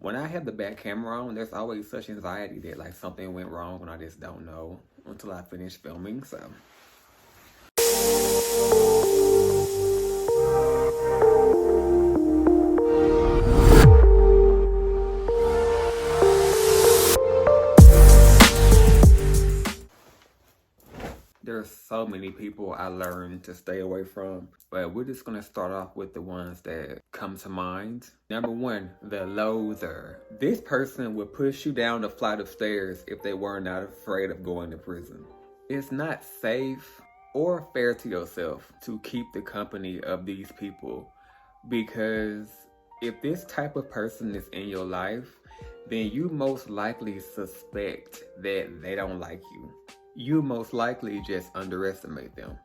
When I have the back camera on, there's always such anxiety that like something went wrong and I just don't know until I finish filming. So there's so many people I learned to stay away from, but we're just gonna start off with the ones that come to mind. Number one, the loather. This person would push you down a flight of stairs if they were not afraid of going to prison. It's not safe or fair to yourself to keep the company of these people, because if this type of person is in your life, then you most likely suspect that they don't like you. You most likely just underestimate them.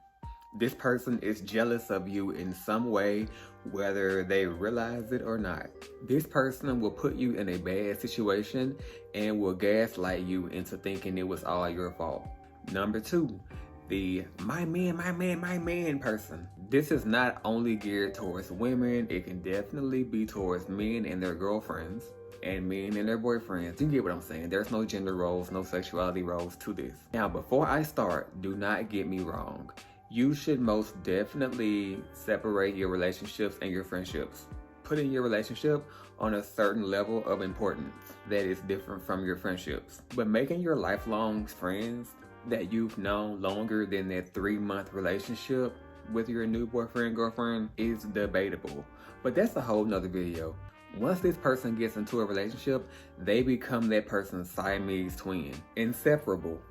This person is jealous of you in some way, whether they realize it or not. This person will put you in a bad situation and will gaslight you into thinking it was all your fault. Number two, the my man person. This is not only geared towards women, it can definitely be towards men and their girlfriends and men and their boyfriends. You get what I'm saying? There's no gender roles, no sexuality roles to this. Now, before I start, do not get me wrong. You should most definitely separate your relationships and your friendships. Putting your relationship on a certain level of importance that is different from your friendships. But making your lifelong friends that you've known longer than that 3-month relationship with your new boyfriend, girlfriend is debatable. But that's a whole nother video. Once this person gets into a relationship, they become that person's Siamese twin. Inseparable.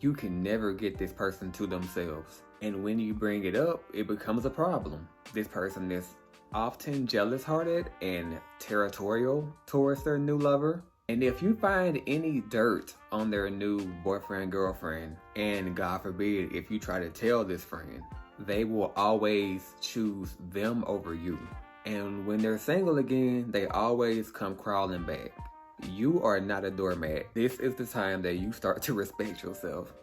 You can never get this person to themselves. And when you bring it up, it becomes a problem. This person is often jealous-hearted and territorial towards their new lover. And if you find any dirt on their new boyfriend, girlfriend, and God forbid, if you try to tell this friend, they will always choose them over you. And when they're single again, they always come crawling back. You are not a doormat. This is the time that you start to respect yourself.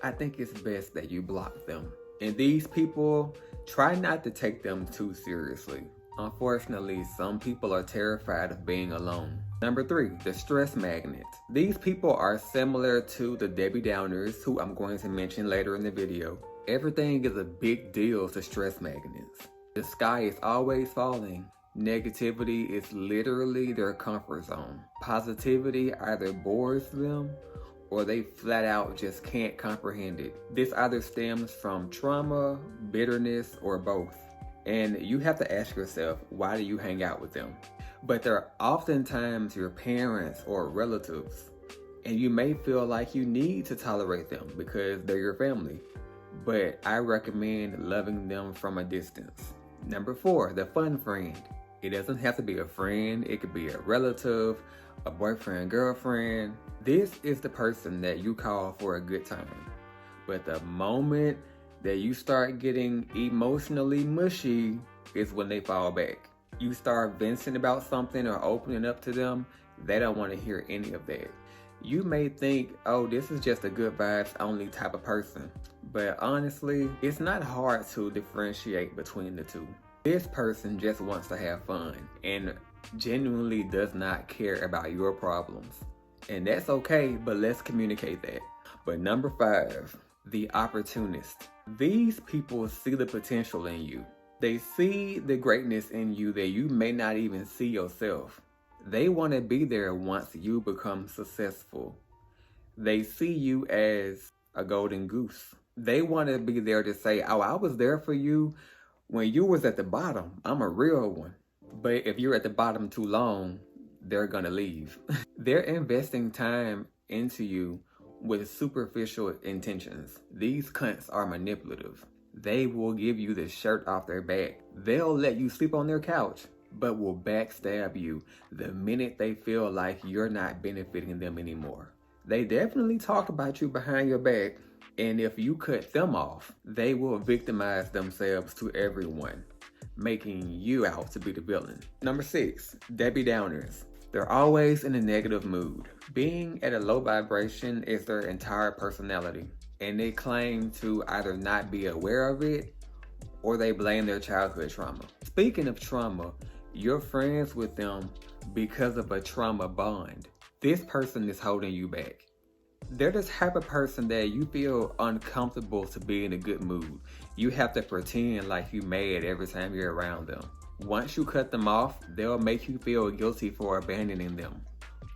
I think it's best that you block them. And these people, try not to take them too seriously. Unfortunately, some people are terrified of being alone. Number three, the stress magnet. These people are similar to the Debbie Downers, who I'm going to mention later in the video. Everything is a big deal to stress magnets. The sky is always falling. Negativity is literally their comfort zone. Positivity either bores them or they flat out just can't comprehend it. This either stems from trauma, bitterness, or both. And you have to ask yourself, why do you hang out with them? But they're oftentimes your parents or relatives. And you may feel like you need to tolerate them because they're your family. But I recommend loving them from a distance. Number four, the fun friend. It doesn't have to be a friend. It could be a relative, a boyfriend, girlfriend. This is the person that you call for a good time. But the moment that you start getting emotionally mushy is when they fall back. You start venting about something or opening up to them, they don't want to hear any of that. You may think, oh, this is just a good vibes only type of person. But honestly, it's not hard to differentiate between the two. This person just wants to have fun and genuinely does not care about your problems. And that's okay, but let's communicate that. But number five, the opportunist. These people see the potential in you. They see the greatness in you that you may not even see yourself. They want to be there once you become successful. They see you as a golden goose. They want to be there to say, oh, I was there for you when you was at the bottom. I'm a real one. But if you're at the bottom too long, they're gonna leave. They're investing time into you with superficial intentions. These cunts are manipulative. They will give you the shirt off their back. They'll let you sleep on their couch, but will backstab you the minute they feel like you're not benefiting them anymore. They definitely talk about you behind your back, and if you cut them off, they will victimize themselves to everyone, making you out to be the villain. Number six, Debbie Downers. They're always in a negative mood. Being at a low vibration is their entire personality, and they claim to either not be aware of it or they blame their childhood trauma. Speaking of trauma, You're friends with them because of a trauma bond. This person is holding you back. They're the type of person that you feel uncomfortable to be in a good mood. You have to pretend like you mad every time you're around them. Once you cut them off, they'll make you feel guilty for abandoning them.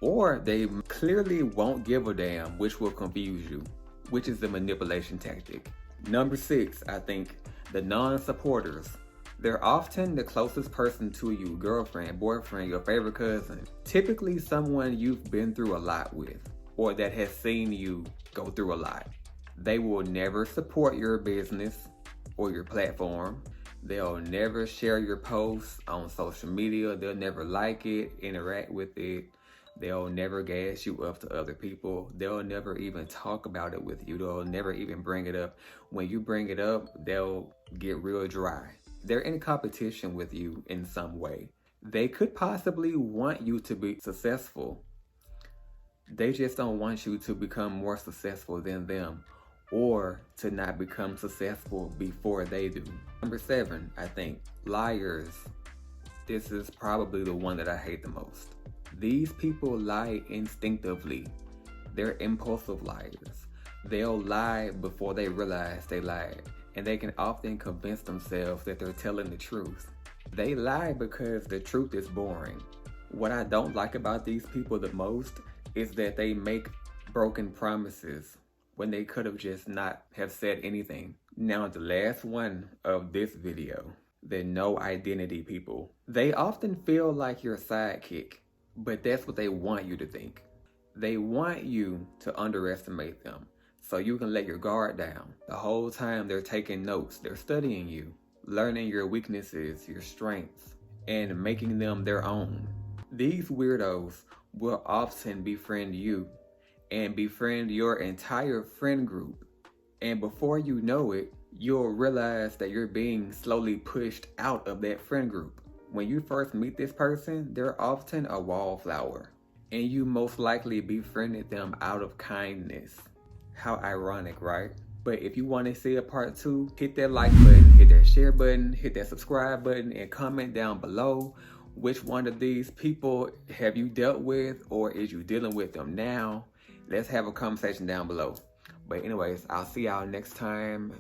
Or they clearly won't give a damn, which will confuse you, which is the manipulation tactic. Number 6, I think, the non-supporters. They're often the closest person to you, girlfriend, boyfriend, your favorite cousin. Typically someone you've been through a lot with, or that has seen you go through a lot. They will never support your business or your platform. They'll never share your posts on social media. They'll never like it, interact with it. They'll never gas you up to other people. They'll never even talk about it with you. They'll never even bring it up. When you bring it up, they'll get real dry. They're in competition with you in some way. They could possibly want you to be successful. They just don't want you to become more successful than them, or to not become successful before they do. Number 7, I think, liars. This is probably the one that I hate the most. These people lie instinctively. They're impulsive liars. They'll lie before they realize they lied, and they can often convince themselves that they're telling the truth. They lie because the truth is boring. What I don't like about these people the most is that they make broken promises when they could have just not have said anything. Now, the last one of this video, the no identity people. They often feel like your sidekick, but that's what they want you to think. They want you to underestimate them, so you can let your guard down. The whole time they're taking notes, they're studying you, learning your weaknesses, your strengths, and making them their own. These weirdos will often befriend you and befriend your entire friend group. And before you know it, you'll realize that you're being slowly pushed out of that friend group. When you first meet this person, they're often a wallflower, and you most likely befriended them out of kindness. How ironic, right? But if you want to see a part 2, hit that like button, hit that share button, hit that subscribe button, and comment down below which one of these people have you dealt with, or is you dealing with them now. Let's have a conversation down below. But anyways, I'll see y'all next time.